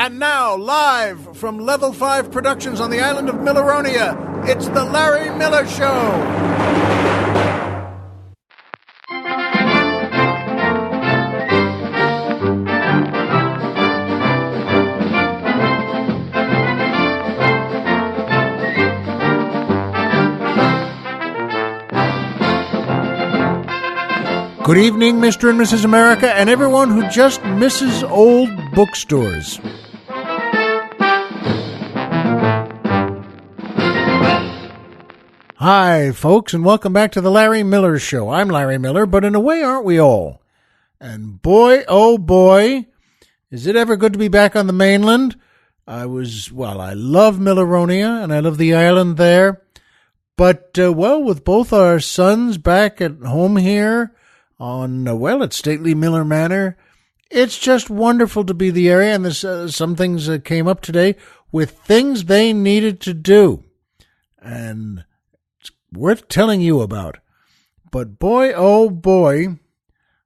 And now, live from Level 5 Productions on the island of Milleronia, it's The Larry Miller Show. Good evening, Mr. and Mrs. America, and everyone who just misses old bookstores. Hi, folks, and welcome back to the Larry Miller Show. I'm Larry Miller, but in a way, aren't we all? And boy, oh boy, is it ever good to be back on the mainland. I love Milleronia, and I love the island there. But, with both our sons back at home here, at Stately Miller Manor, it's just wonderful to be the area, and there's some things that came up today with things they needed to do, and it's worth telling you about. But boy, oh boy,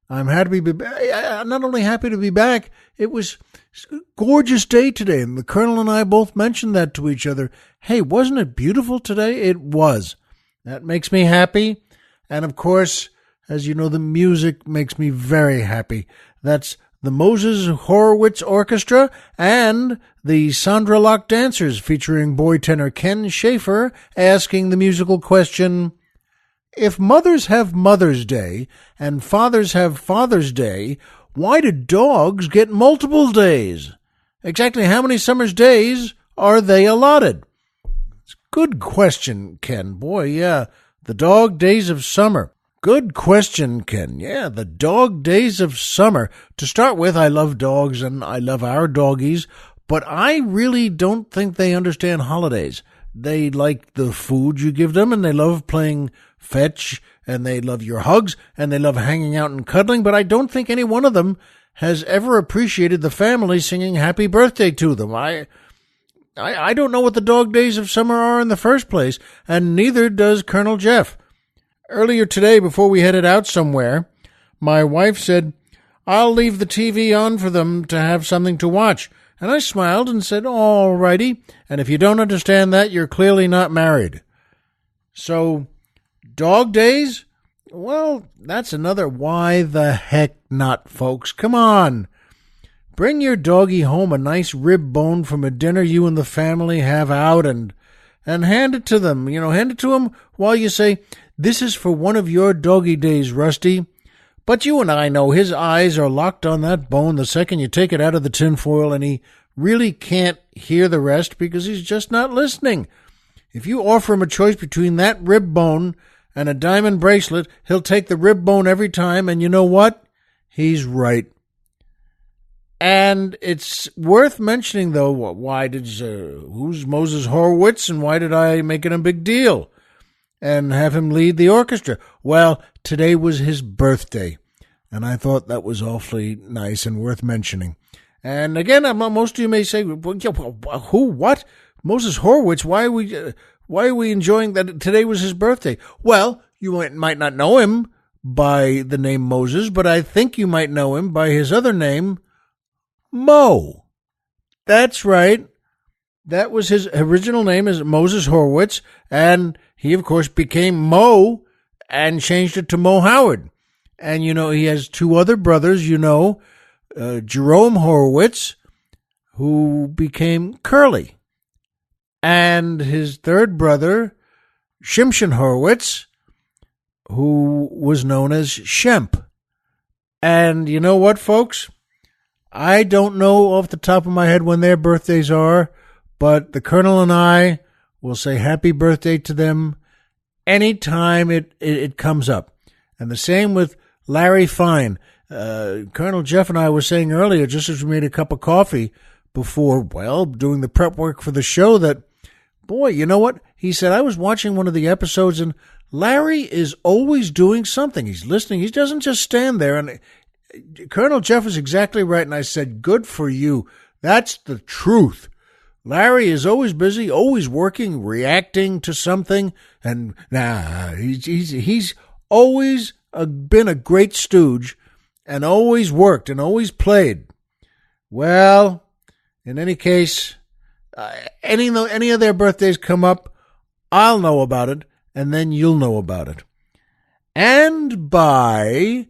I'm happy to be not only happy to be back, it was a gorgeous day today, and the Colonel and I both mentioned that to each other. Hey, wasn't it beautiful today? It was. That makes me happy, and of course, as you know, the music makes me very happy. That's the Moses Horowitz Orchestra and the Sandra Locke Dancers featuring boy tenor Ken Schaefer asking the musical question, if mothers have Mother's Day and fathers have Father's Day, why do dogs get multiple days? Exactly how many summer's days are they allotted? It's a good question, Ken. Boy, yeah, the dog days of summer. Good question, Ken. Yeah, the dog days of summer. To start with, I love dogs and I love our doggies, but I really don't think they understand holidays. They like the food you give them, and they love playing fetch, and they love your hugs, and they love hanging out and cuddling, but I don't think any one of them has ever appreciated the family singing happy birthday to them. I don't know what the dog days of summer are in the first place, and neither does Colonel Jeff. Earlier today, before we headed out somewhere, my wife said, I'll leave the TV on for them to have something to watch. And I smiled and said, all righty. And if you don't understand that, you're clearly not married. So, dog days? Well, that's another why the heck not, folks. Come on. Bring your doggy home a nice rib bone from a dinner you and the family have out and hand it to them. Hand it to them while you say, this is for one of your doggy days, Rusty. But you and I know his eyes are locked on that bone the second you take it out of the tinfoil, and he really can't hear the rest because he's just not listening. If you offer him a choice between that rib bone and a diamond bracelet, he'll take the rib bone every time, and you know what? He's right. And it's worth mentioning, though, who's Moses Horowitz, and why did I make it a big deal and have him lead the orchestra? Well, today was his birthday, and I thought that was awfully nice and worth mentioning. And again, most of you may say, who, what? Moses Horowitz, why are we enjoying that today was his birthday? Well, you might not know him by the name Moses, but I think you might know him by his other name, Mo. That's right. That was his original name, is Moses Horowitz, and he, of course, became Mo and changed it to Mo Howard. And, he has two other brothers, Jerome Horowitz, who became Curly, and his third brother, Shimshon Horowitz, who was known as Shemp. And you know what, folks? I don't know off the top of my head when their birthdays are, but the Colonel and I will say happy birthday to them anytime it comes up. And the same with Larry Fine. Colonel Jeff and I were saying earlier, just as we made a cup of coffee before, doing the prep work for the show, that, boy, you know what? He said, I was watching one of the episodes, and Larry is always doing something. He's listening. He doesn't just stand there. And Colonel Jeff is exactly right. And I said, good for you. That's the truth. Larry is always busy, always working, reacting to something, and he's always been a great stooge and always worked and always played. Well, In any case, any of their birthdays come up, I'll know about it, and then you'll know about it. And by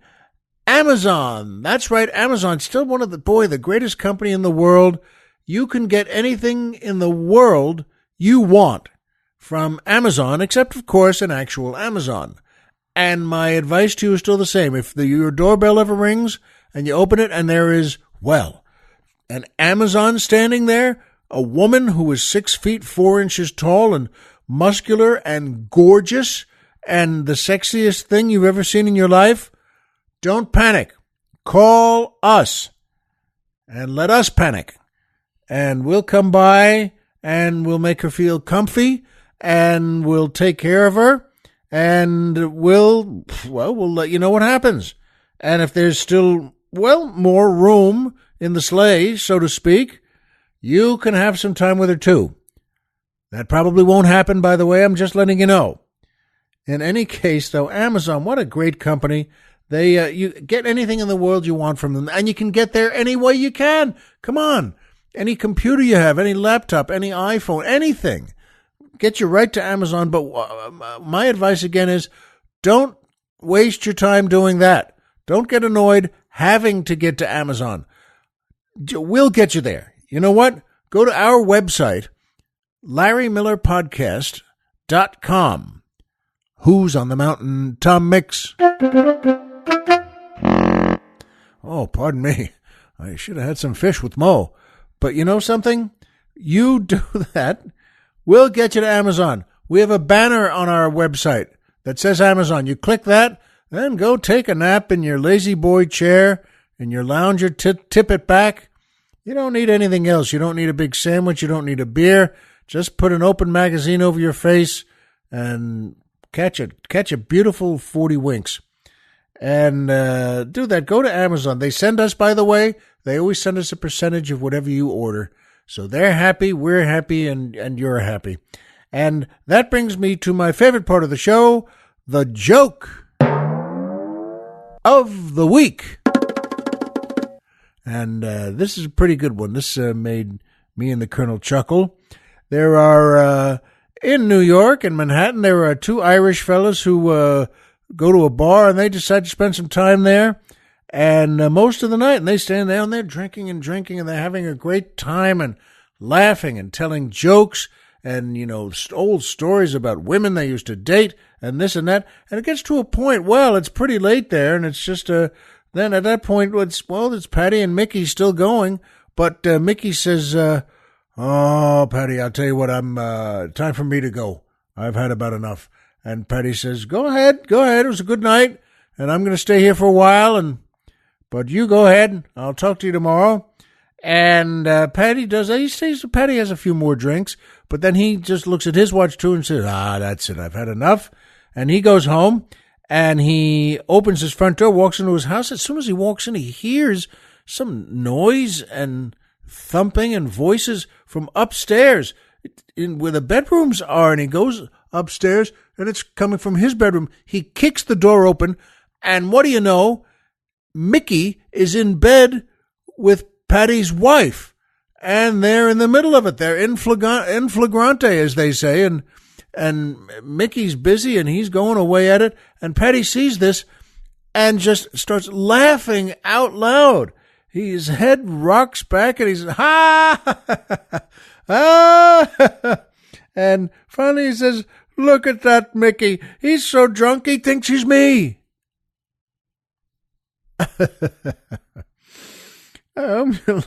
Amazon. That's right, Amazon. Still one of the greatest company in the world. You can get anything in the world you want from Amazon, except, of course, an actual Amazon. And my advice to you is still the same. If your doorbell ever rings and you open it and there is, an Amazon standing there, a woman who is 6 feet 4 inches tall and muscular and gorgeous and the sexiest thing you've ever seen in your life, don't panic. Call us and let us panic. And we'll come by and we'll make her feel comfy and we'll take care of her and we'll let you know what happens. And if there's still, more room in the sleigh, so to speak, you can have some time with her too. That probably won't happen, by the way. I'm just letting you know. In any case, though, Amazon, what a great company. They you get anything in the world you want from them, and you can get there any way you can. Come on. Any computer you have, any laptop, any iPhone, anything. Get you right to Amazon. But my advice again is don't waste your time doing that. Don't get annoyed having to get to Amazon. We'll get you there. You know what? Go to our website, LarryMillerPodcast.com. Who's on the mountain? Tom Mix. Oh, pardon me. I should have had some fish with Mo. But you know something? You do that, we'll get you to Amazon. We have a banner on our website that says Amazon. You click that, then go take a nap in your lazy boy chair, in your lounger, tip it back. You don't need anything else. You don't need a big sandwich. You don't need a beer. Just put an open magazine over your face and catch a beautiful 40 winks. And do that. Go to Amazon. They send us, by the way, they always send us a percentage of whatever you order. So they're happy, we're happy, and you're happy. And that brings me to my favorite part of the show, the joke of the week. And this is a pretty good one. This made me and the Colonel chuckle. There are, in New York, in Manhattan, there are two Irish fellas who go to a bar and they decide to spend some time there. And most of the night, and they stand down there drinking, and they're having a great time and laughing and telling jokes and, old stories about women they used to date and this and that. And it gets to a point, it's pretty late there, and it's just, then at that point, it's Patty and Mickey still going. But Mickey says, oh, Patty, I'll tell you what, time for me to go. I've had about enough. And Patty says, go ahead. It was a good night, and I'm going to stay here for a while, but you go ahead. I'll talk to you tomorrow. And Patty does that. He stays. Patty has a few more drinks, but then he just looks at his watch too and says, that's it. I've had enough. And he goes home, and he opens his front door, walks into his house. As soon as he walks in, he hears some noise and thumping and voices from upstairs where the bedrooms are, and he goes upstairs, and it's coming from his bedroom. He kicks the door open, and what do you know? Mickey is in bed with Patty's wife, and they're in the middle of it. They're in flagrante, as they say, and Mickey's busy, and he's going away at it, and Patty sees this and just starts laughing out loud. His head rocks back, and he's, ha! Ah! And finally he says, look at that Mickey. He's so drunk he thinks he's me.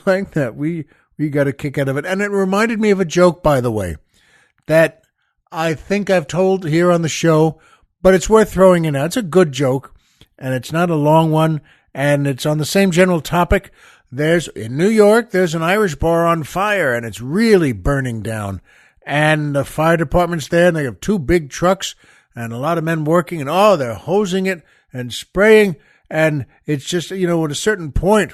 Like that. We got a kick out of it. And it reminded me of a joke, by the way, that I think I've told here on the show, but it's worth throwing in now. It's a good joke, and it's not a long one, and it's on the same general topic. In New York, there's an Irish bar on fire, and it's really burning down. And the fire department's there, and they have two big trucks and a lot of men working, and they're hosing it and spraying. And it's just, at a certain point,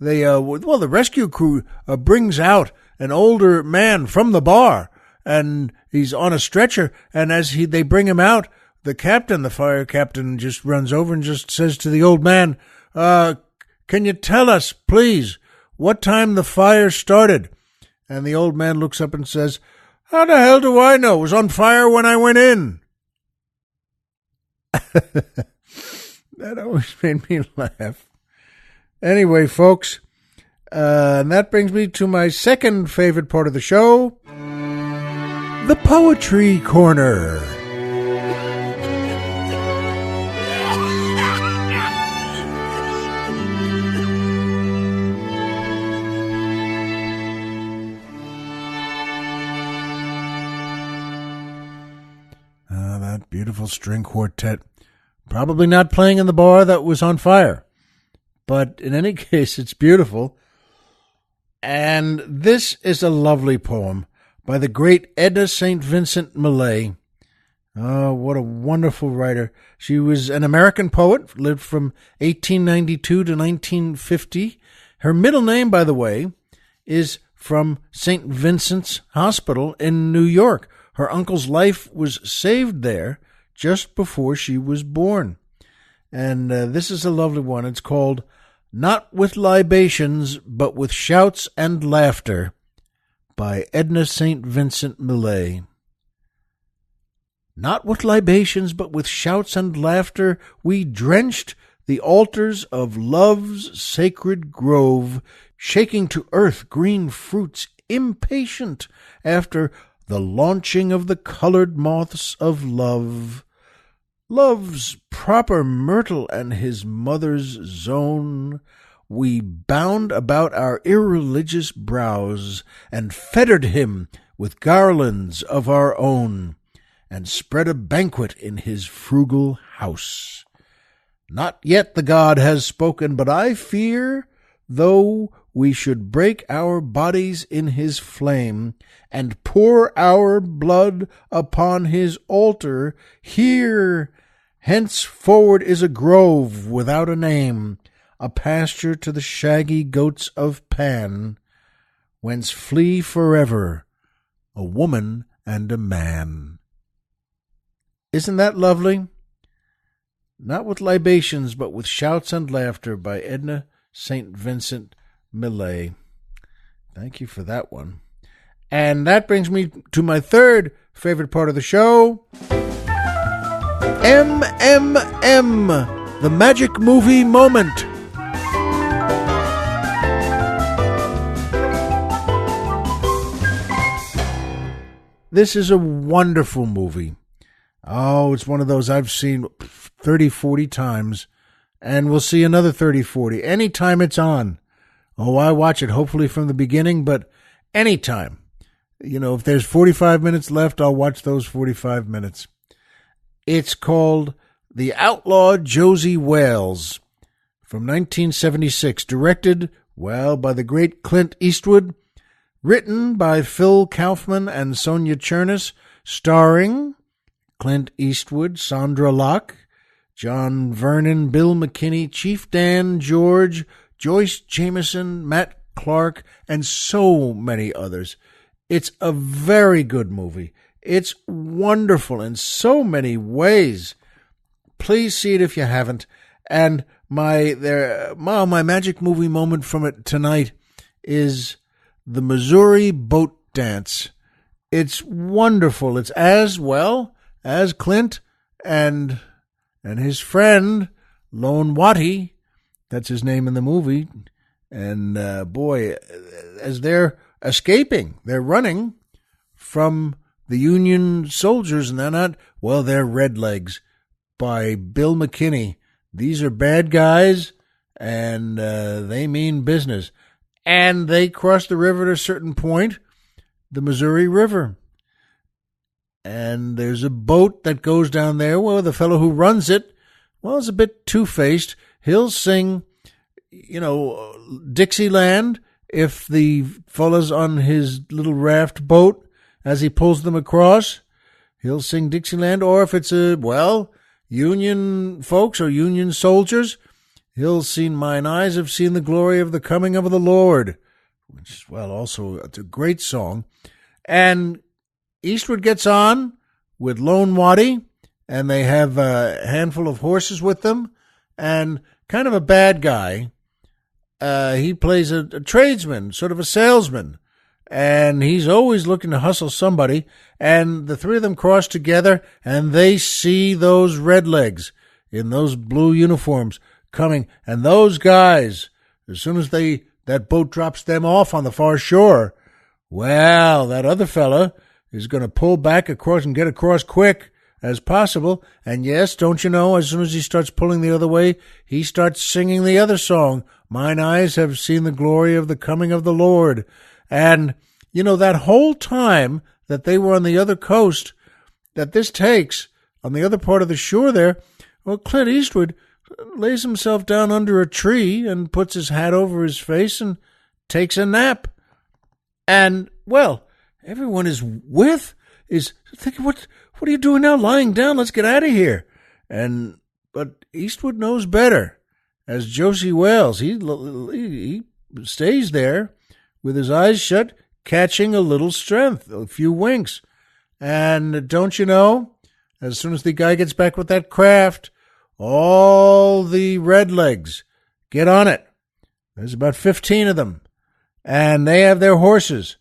the rescue crew brings out an older man from the bar, and he's on a stretcher. And as they bring him out, the fire captain, just runs over and just says to the old man, can you tell us, please, what time the fire started. And the old man looks up and says, how the hell do I know? It was on fire when I went in. That always made me laugh. Anyway, folks, and that brings me to my second favorite part of the show, the Poetry Corner. That beautiful string quartet. Probably not playing in the bar that was on fire. But in any case, it's beautiful. And this is a lovely poem by the great Edna St. Vincent Millay. Oh, what a wonderful writer. She was an American poet, lived from 1892 to 1950. Her middle name, by the way, is from St. Vincent's Hospital in New York. Her uncle's life was saved there just before she was born. And this is a lovely one. It's called Not with Libations, but with Shouts and Laughter by Edna St. Vincent Millay. Not with libations, but with shouts and laughter, we drenched the altars of love's sacred grove, shaking to earth green fruits impatient after the launching of the colored moths of love. Love's proper myrtle and his mother's zone, we bound about our irreligious brows, and fettered him with garlands of our own, and spread a banquet in his frugal house. Not yet the god has spoken, but I fear, though we should break our bodies in his flame, and pour our blood upon his altar, here henceforward is a grove without a name, a pasture to the shaggy goats of Pan, whence flee forever a woman and a man. Isn't that lovely? Not with libations, but with shouts and laughter by Edna St. Vincent Millay. Thank you for that one. And that brings me to my third favorite part of the show, MMM, the Magic Movie Moment. This is a wonderful movie. Oh, it's one of those I've seen 30, 40 times, and we'll see another 30, 40 anytime it's on. Oh, I watch it hopefully from the beginning, but anytime. You know, if there's 45 minutes left, I'll watch those 45 minutes. It's called The Outlaw Josey Wales from 1976, directed, well, by the great Clint Eastwood, written by Phil Kaufman and Sonia Chernis, starring Clint Eastwood, Sandra Locke, John Vernon, Bill McKinney, Chief Dan, George, Joyce Jameson, Matt Clark, and so many others. It's a very good movie. It's wonderful in so many ways. Please see it if you haven't. And my magic movie moment from it tonight is the Missouri boat dance. It's wonderful. It's as well as Clint and his friend Lone Watty, that's his name in the movie, and boy, as they're escaping, they're running from the Union soldiers, and they're Redlegs by Bill McKinney. These are bad guys, and they mean business. And they cross the river at a certain point, the Missouri River. And there's a boat that goes down there. Well, the fellow who runs it, well, is a bit two-faced. He'll sing, Dixieland if the fella's on his little raft boat as he pulls them across. He'll sing Dixieland. Or if it's Union folks or Union soldiers, he'll sing Mine Eyes Have Seen the Glory of the Coming of the Lord, which, well, also it's a great song. And Eastwood gets on with Lone Watty, and they have a handful of horses with them, and kind of a bad guy he plays a tradesman, sort of a salesman, and he's always looking to hustle somebody, and the three of them cross together, and they see those redlegs in those blue uniforms coming, and those guys, as soon as that boat drops them off on the far shore, well, that other fella is going to pull back across and get across quick as possible. And yes, don't you know, as soon as he starts pulling the other way, he starts singing the other song, "Mine eyes have seen the glory of the coming of the Lord." And, you know, that whole time that they were on the other coast, that this takes, on the other part of the shore there, well, Clint Eastwood lays himself down under a tree and puts his hat over his face and takes a nap. And, well, everyone is thinking, what are you doing now, lying down? Let's get out of here. But Eastwood knows better. As Josey Wales, he stays there with his eyes shut, catching a little strength, a few winks. And don't you know, as soon as the guy gets back with that craft, all the redlegs get on it. There's about 15 of them. And they have their horses.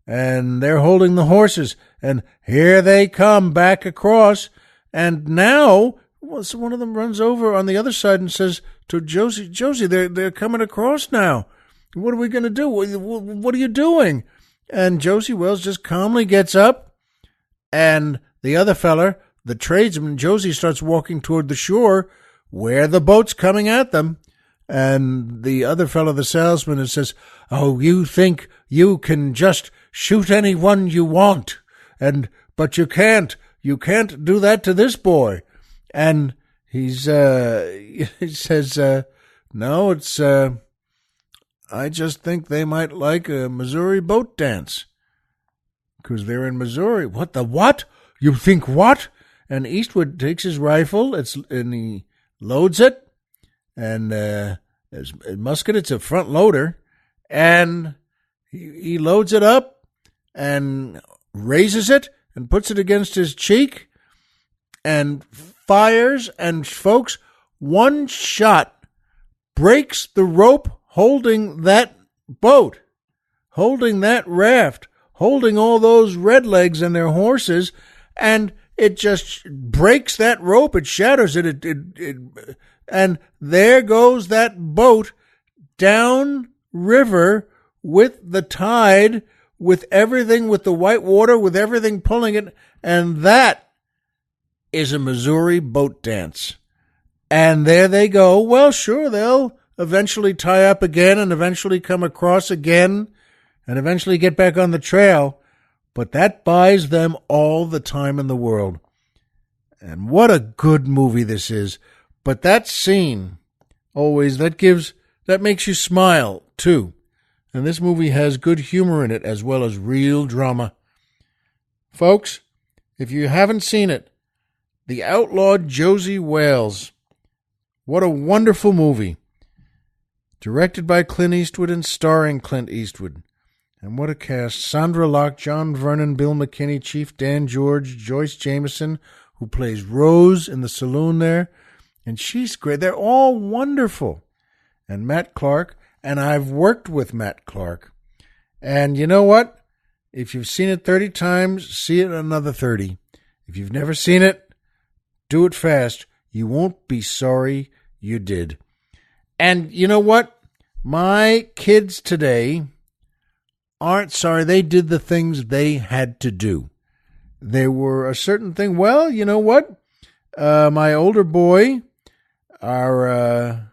And they're holding the horses. And here they come back across. And now, so one of them runs over on the other side and says to Josey, they're coming across now. What are we going to do? What are you doing? And Josey Wales just calmly gets up. And the other feller, the tradesman, Josey, starts walking toward the shore where the boat's coming at them. And the other fellow, the salesman, says, "Oh, you think you can just shoot anyone you want, but you can't. You can't do that to this boy." And he says, "No, it's I just think they might like a Missouri boat dance because they're in Missouri." "What the what? You think what?" And Eastwood takes his rifle, and he loads it. And a musket, it's a front loader, and he loads it up and raises it and puts it against his cheek and fires. And folks, one shot breaks the rope holding that boat, holding that raft, holding all those redlegs and their horses, and it just breaks that rope. It shatters it. And there goes that boat down river with the tide, with everything, with the white water, with everything pulling it. And that is a Missouri boat dance. And there they go. Well, sure, they'll eventually tie up again and eventually come across again and eventually get back on the trail. But that buys them all the time in the world. And what a good movie this is. But that scene, always, that makes you smile, too. And this movie has good humor in it as well as real drama. Folks, if you haven't seen it, The Outlaw Josey Wales. What a wonderful movie. Directed by Clint Eastwood and starring Clint Eastwood. And what a cast. Sandra Locke, John Vernon, Bill McKinney, Chief Dan George, Joyce Jameson, who plays Rose in the saloon there. And she's great. They're all wonderful. And Matt Clark. And I've worked with Matt Clark. And you know what? If you've seen it 30 times, see it another 30. If you've never seen it, do it fast. You won't be sorry you did. And you know what? My kids today aren't sorry. They did the things they had to do. There were a certain thing. Well, you know what? My older boy, our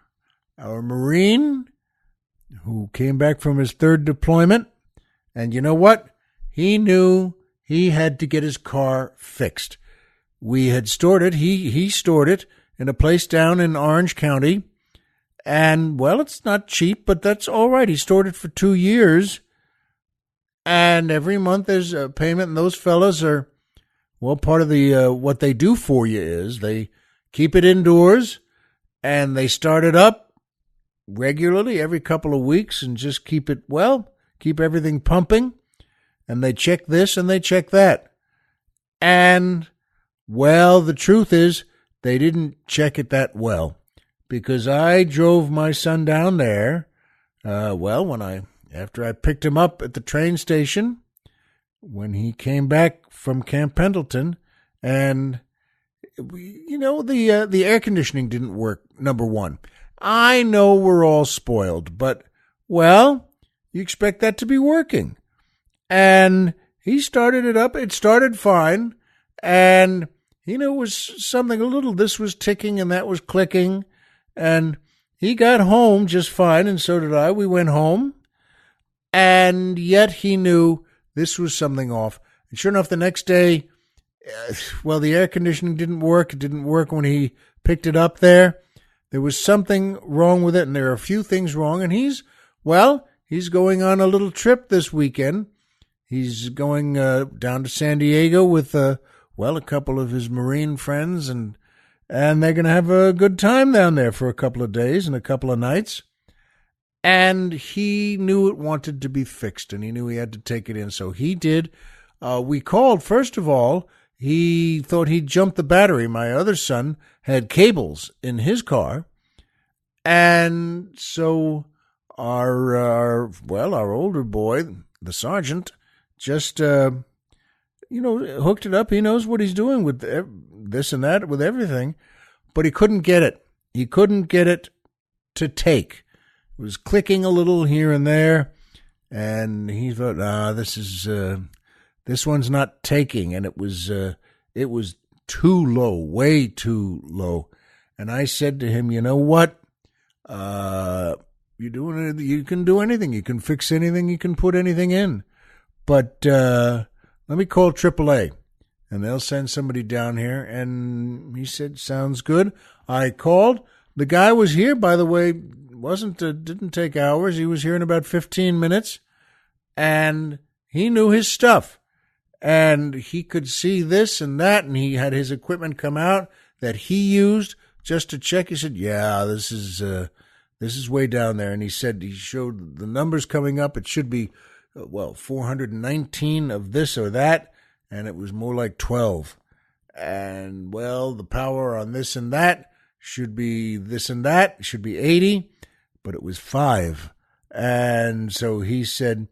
Marine, who came back from his third deployment, and you know what? He knew he had to get his car fixed. We had stored it. He stored it in a place down in Orange County. And, well, it's not cheap, but that's all right. He stored it for 2 years. And every month there's a payment, and those fellas are, well, part of the what they do for you is they keep it indoors, and they start it up regularly every couple of weeks and just keep everything pumping. And they check this and they check that. And, well, the truth is they didn't check it that well, because I drove my son down there After I picked him up at the train station, when he came back from Camp Pendleton, and the air conditioning didn't work. Number one, I know we're all spoiled, but you expect that to be working. And he started it up. It started fine, and it was something a little. This was ticking and that was clicking, and he got home just fine, and so did I. We went home, and yet he knew this was something off. And sure enough, the next day, the air conditioning didn't work. It didn't work when he picked it up there. There was something wrong with it, and there are a few things wrong. And he's going on a little trip this weekend. He's going down to San Diego with, a couple of his Marine friends, and they're going to have a good time down there for a couple of days and a couple of nights. And he knew it wanted to be fixed, and he knew he had to take it in. So he did. We called, first of all. He thought he'd jumped the battery. My other son had cables in his car. And so our older boy, the sergeant, just, hooked it up. He knows what he's doing with this and that, with everything. But he couldn't get it. He couldn't get it to take. It was clicking a little here and there. And he thought, this one's not taking. And it was too low, way too low. And I said to him, you know what? You can do anything. You can fix anything. You can put anything in. But let me call AAA, and they'll send somebody down here. And he said, sounds good. I called. The guy was here, by the way. Didn't take hours. He was here in about 15 minutes, and he knew his stuff. And he could see this and that, and he had his equipment come out that he used just to check. He said, yeah, this is way down there. And he said he showed the numbers coming up. It should be, 419 of this or that, and it was more like 12. And, the power on this and that should be this and that, should be 80, but it was 5. And so he said,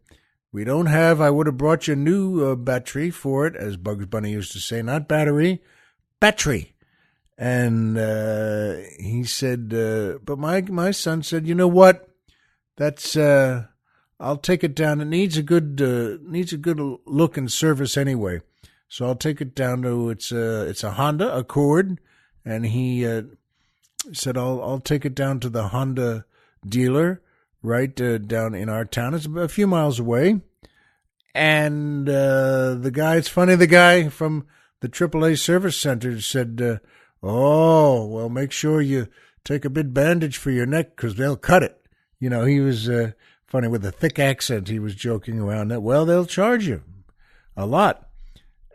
I would have brought you a new battery for it, as Bugs Bunny used to say, not battery, battery. And he said, but my son said, you know what? That's I'll take it down. It needs a good look and service anyway. So I'll take it down to it's a Honda Accord, and he said I'll take it down to the Honda dealer right down in our town. It's a few miles away. And the guy from the AAA service center said, make sure you take a big bandage for your neck because they'll cut it. He was funny with a thick accent. He was joking around that, they'll charge you a lot.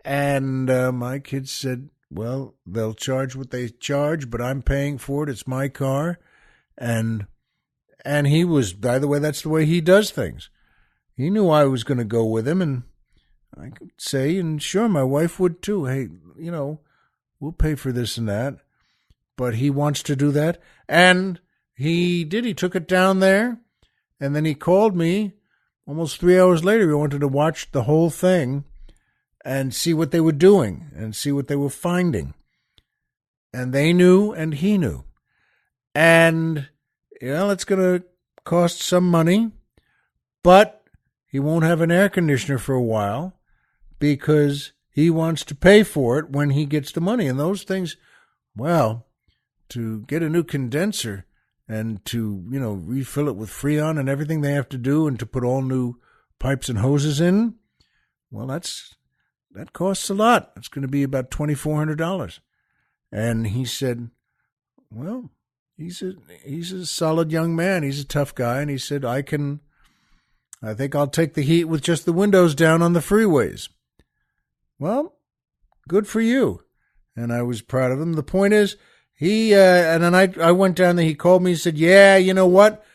And my kids said, they'll charge what they charge, but I'm paying for it. It's my car. And he was, by the way, that's the way he does things. He knew I was going to go with him, and I could say, and sure, my wife would too. Hey, we'll pay for this and that. But he wants to do that. And he did. He took it down there, and then he called me almost 3 hours later. He wanted to watch the whole thing and see what they were doing and see what they were finding. And they knew, and he knew. And, it's going to cost some money, but he won't have an air conditioner for a while because he wants to pay for it when he gets the money. And those things, to get a new condenser and to, refill it with Freon and everything they have to do, and to put all new pipes and hoses in, that costs a lot. It's going to be about $2,400. And he said, he's a solid young man. He's a tough guy. And he said, I think I'll take the heat with just the windows down on the freeways. Good for you. And I was proud of him. The point is, and then I went down there. He called me and said, yeah, you know what?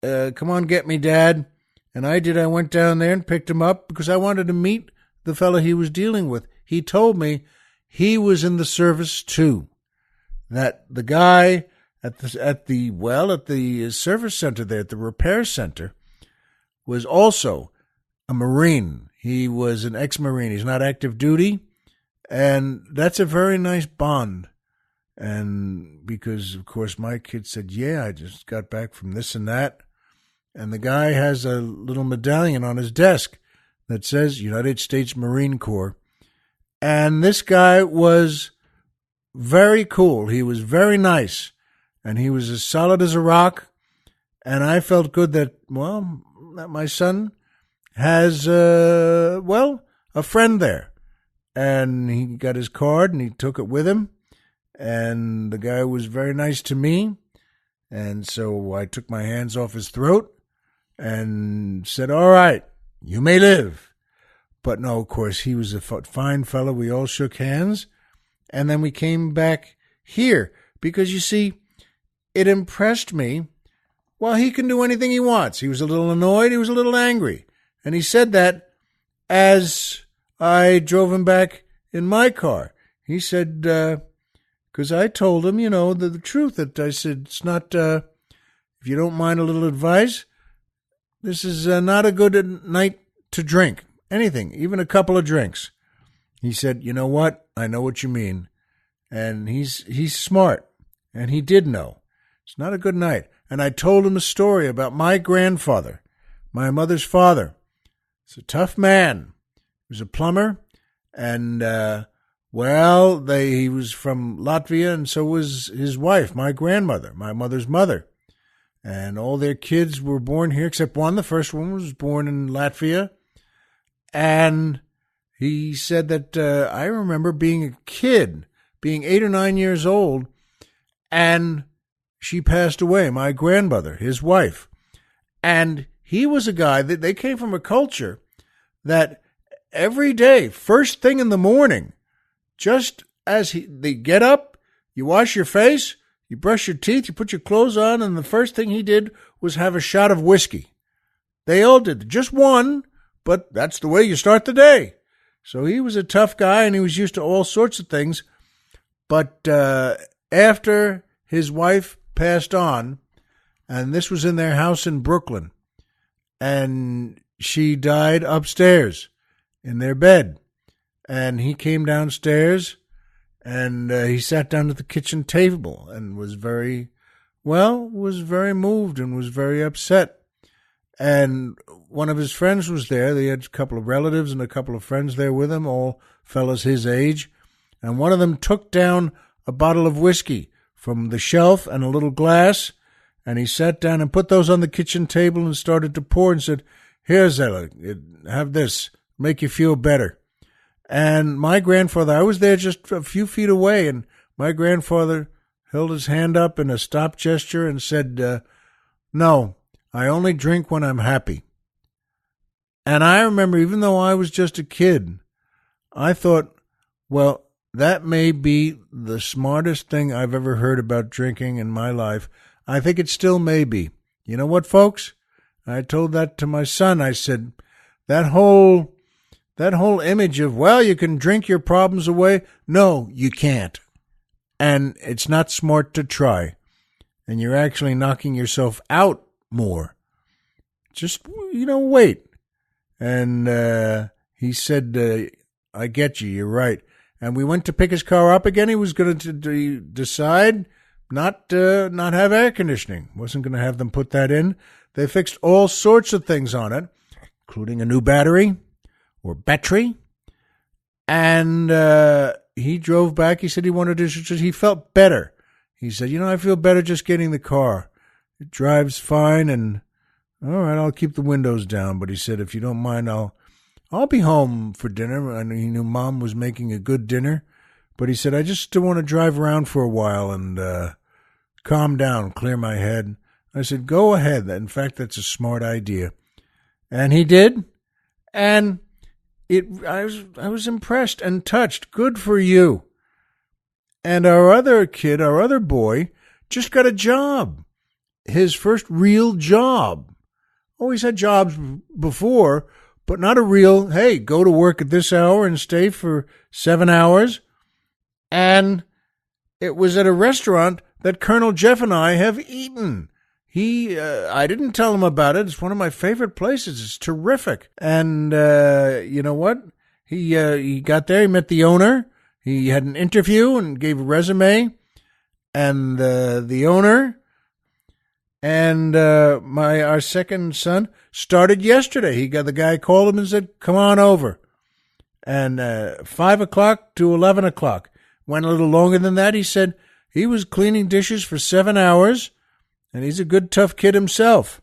Come on, get me, Dad. And I did. I went down there and picked him up because I wanted to meet the fellow he was dealing with. He told me he was in the service too. That the guy at the service center there, at the repair center, was also a Marine. He was an ex-Marine. He's not active duty, and that's a very nice bond. And because, of course, my kid said, yeah, I just got back from this and that. And the guy has a little medallion on his desk that says United States Marine Corps. And this guy was very cool. He was very nice. And he was as solid as a rock. And I felt good that my son has, a friend there. And he got his card and he took it with him. And the guy was very nice to me. And so I took my hands off his throat and said, all right, you may live. But no, of course, he was a fine fellow. We all shook hands. And then we came back here because, you see, it impressed me. Well, he can do anything he wants. He was a little annoyed. He was a little angry. And he said that as I drove him back in my car. He said, because I told him, the truth. That I said, it's not, if you don't mind a little advice, this is not a good night to drink. Anything, even a couple of drinks. He said, you know what? I know what you mean. And he's smart. And he did know. It's not a good night. And I told him a story about my grandfather, my mother's father. He's a tough man. He was a plumber. And, he was from Latvia, and so was his wife, my grandmother, my mother's mother. And all their kids were born here, except one. The first one was born in Latvia. And he said that I remember being a kid, being 8 or 9 years old, and she passed away, my grandmother, his wife. And he was a guy that they came from a culture that every day, first thing in the morning, just as they get up, you wash your face, you brush your teeth, you put your clothes on, and the first thing he did was have a shot of whiskey. They all did. Just one, but that's the way you start the day. So he was a tough guy, and he was used to all sorts of things. But after his wife passed on, and this was in their house in Brooklyn, and she died upstairs in their bed. And he came downstairs, and he sat down at the kitchen table and was very moved and was very upset. And one of his friends was there. They had a couple of relatives and a couple of friends there with him, all fellas his age. And one of them took down a bottle of whiskey from the shelf and a little glass, and he sat down and put those on the kitchen table and started to pour and said, "Here, Zella, have this, make you feel better." And my grandfather, I was there just a few feet away, and my grandfather held his hand up in a stop gesture and said, "No, I only drink when I'm happy." And I remember, even though I was just a kid, I thought, well, that may be the smartest thing I've ever heard about drinking in my life. I think it still may be. You know what, folks? I told that to my son. I said, that whole image of, well, you can drink your problems away. No, you can't. And it's not smart to try. And you're actually knocking yourself out more. Just, wait. And he said, I get you. You're right. And we went to pick his car up again. He was going to decide not have air conditioning. Wasn't going to have them put that in. They fixed all sorts of things on it, including a new battery. Or battery, and he drove back. He said he felt better. He said, I feel better just getting the car. It drives fine, and all right, I'll keep the windows down. But he said, if you don't mind, I'll be home for dinner. I know he knew Mom was making a good dinner, but he said, I just still want to drive around for a while and calm down, clear my head. I said, go ahead. In fact, that's a smart idea. And he did, and I was impressed and touched. Good for you. And our other boy, just got a job. His first real job. Always had jobs before, but not a real, hey, go to work at this hour and stay for 7 hours. And it was at a restaurant that Colonel Jeff and I have eaten. I didn't tell him about it. It's one of my favorite places. It's terrific. And you know what? He got there. He met the owner. He had an interview and gave a resume. And the owner and our second son started yesterday. The guy called him and said, "Come on over." And 5 o'clock to 11 o'clock. Went a little longer than that. He said he was cleaning dishes for 7 hours, and he's a good, tough kid himself.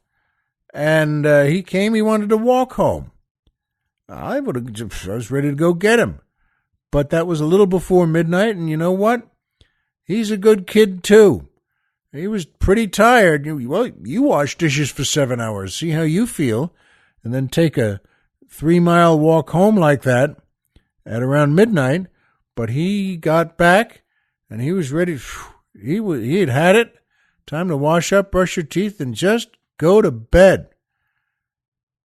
And he came. He wanted to walk home. I was ready to go get him. But that was a little before midnight, and you know what? He's a good kid, too. He was pretty tired. Well, you wash dishes for 7 hours. See how you feel. And then take a 3-mile walk home like that at around midnight. But he got back, and he was ready. He had it. Time to wash up, brush your teeth, and just go to bed.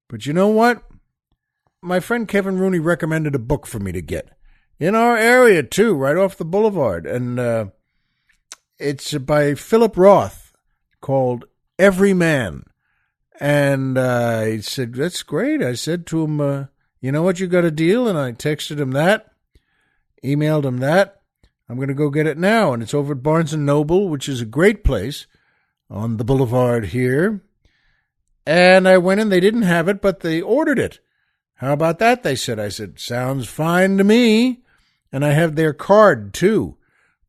But you know what? My friend Kevin Rooney recommended a book for me to get. In our area, too, right off the boulevard. And it's by Phillip Roth, called Every Man. And he said, "That's great." I said to him, "You know what, you got a deal?" And I texted him that, emailed him that. I'm going to go get it now. And it's over at Barnes & Noble, which is a great place on the boulevard here. And I went in. They didn't have it, but they ordered it. "How about that?" they said. I said, "Sounds fine to me." And I have their card, too,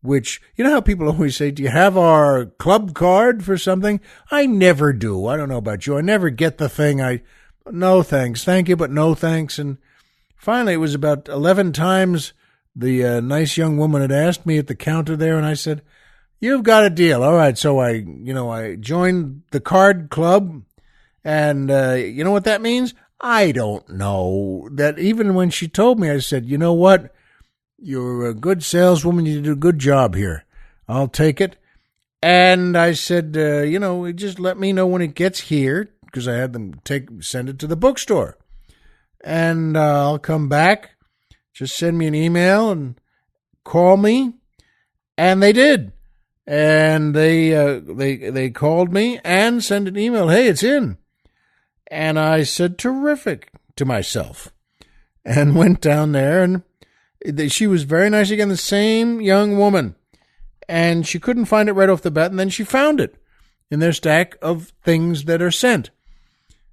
which, you know how people always say, "Do you have our club card for something?" I never do. I don't know about you. I never get the thing. No thanks. Thank you, but no thanks. And finally, it was about 11 times the nice young woman had asked me at the counter there, and I said, "You've got a deal." All right, so I joined the card club, and you know what that means? I don't know. That even when she told me, I said, "You know what? You're a good saleswoman. You did a good job here. I'll take it." And I said, just let me know when it gets here, because I had them send it to the bookstore. And I'll come back. Just send me an email and call me. And they did. And they called me and sent an email. "Hey, it's in." And I said, "Terrific," to myself. And went down there, and she was very nice again, the same young woman. And she couldn't find it right off the bat, and then she found it in their stack of things that are sent.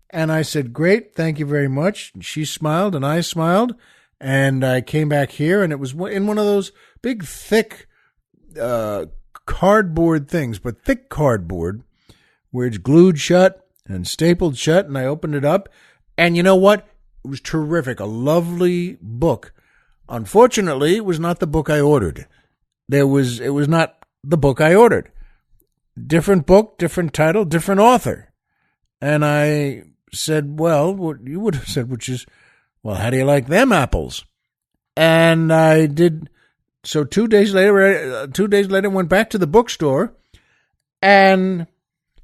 And I said, "Great, thank you very much." And she smiled, and I smiled, and I came back here, and it was in one of those big, thick cardboard things, but thick cardboard, where it's glued shut and stapled shut, and I opened it up, and you know what? It was terrific, a lovely book. Unfortunately, it was not the book I ordered. It was not the book I ordered. Different book, different title, different author. And I said, "Well, what you would have said, which is, well, how do you like them apples?" And I did. So 2 days later, I went back to the bookstore, and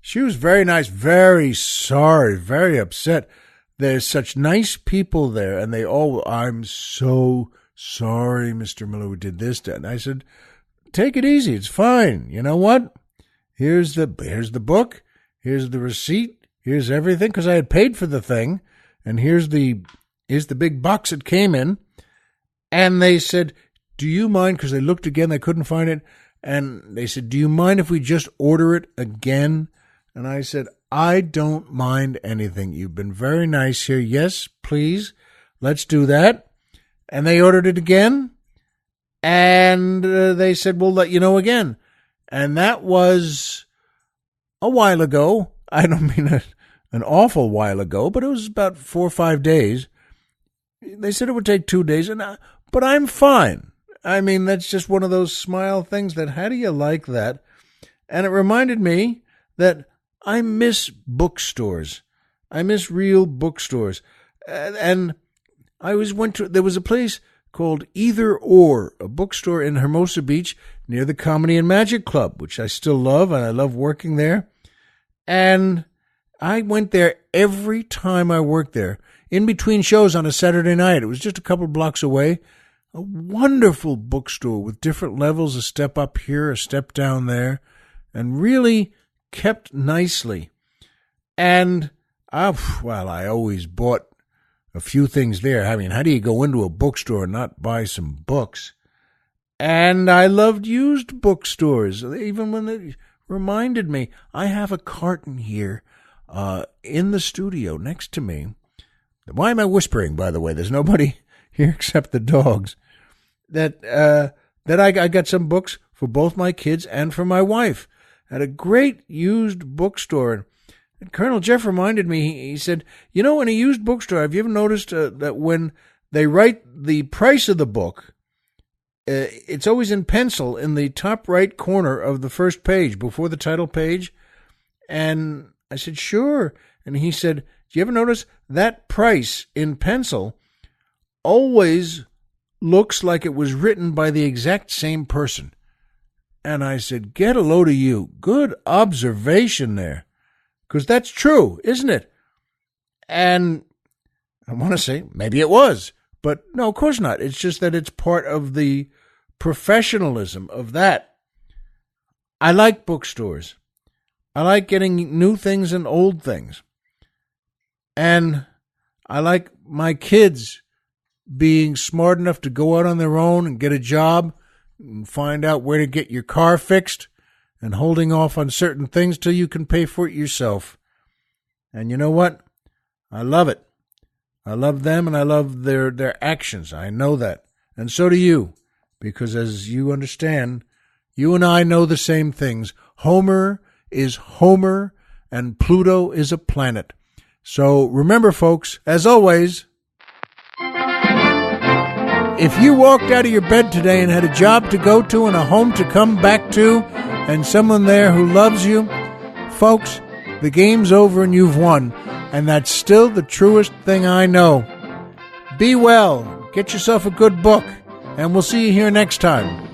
she was very nice, very sorry, very upset. There's such nice people there, and "I'm so sorry, Mr. Miller, we did this." And I said, "Take it easy. It's fine. You know what? Here's the book. Here's the receipt. Here's everything," because I had paid for the thing. And here's the big box it came in. And they said, "Do you mind?" Because they looked again, they couldn't find it. And they said, "Do you mind if we just order it again?" And I said, "I don't mind anything. You've been very nice here. Yes, please. Let's do that." And they ordered it again. And they said, "We'll let you know again." And that was a while ago. I don't mean an awful while ago, but it was about 4 or 5 days. They said it would take 2 days, but I'm fine. I mean, that's just one of those smile things that, how do you like that? And it reminded me that I miss bookstores. I miss real bookstores. And there was a place called Either Or, a bookstore in Hermosa Beach near the Comedy and Magic Club, which I still love, and I love working there. And I went there every time I worked there, in between shows on a Saturday night. It was just a couple blocks away. A wonderful bookstore with different levels, a step up here, a step down there. and really kept nicely. And, I always bought a few things there. I mean, how do you go into a bookstore and not buy some books? And I loved used bookstores, even when they reminded me. I have a carton here in the studio next to me. Why am I whispering, by the way? There's nobody here except the dogs. That I got some books for both my kids and for my wife at a great used bookstore. And Colonel Jeff reminded me, he said, in a used bookstore, have you ever noticed that when they write the price of the book, it's always in pencil in the top right corner of the first page before the title page? And I said, sure. And he said, do you ever notice that price in pencil always looks like it was written by the exact same person? And I said, get a load of you. Good observation there. Because that's true, isn't it? And I want to say, maybe it was. But no, of course not. It's just that it's part of the professionalism of that. I like bookstores. I like getting new things and old things. And I like my kids being smart enough to go out on their own and get a job and find out where to get your car fixed and holding off on certain things till you can pay for it yourself. And you know what? I love it. I love them and I love their actions. I know that. And so do you. Because as you understand, you and I know the same things. Homer is Homer and Pluto is a planet. So remember, folks, as always, if you walked out of your bed today and had a job to go to and a home to come back to and someone there who loves you, folks, the game's over and you've won. And that's still the truest thing I know. Be well. Get yourself a good book. And we'll see you here next time.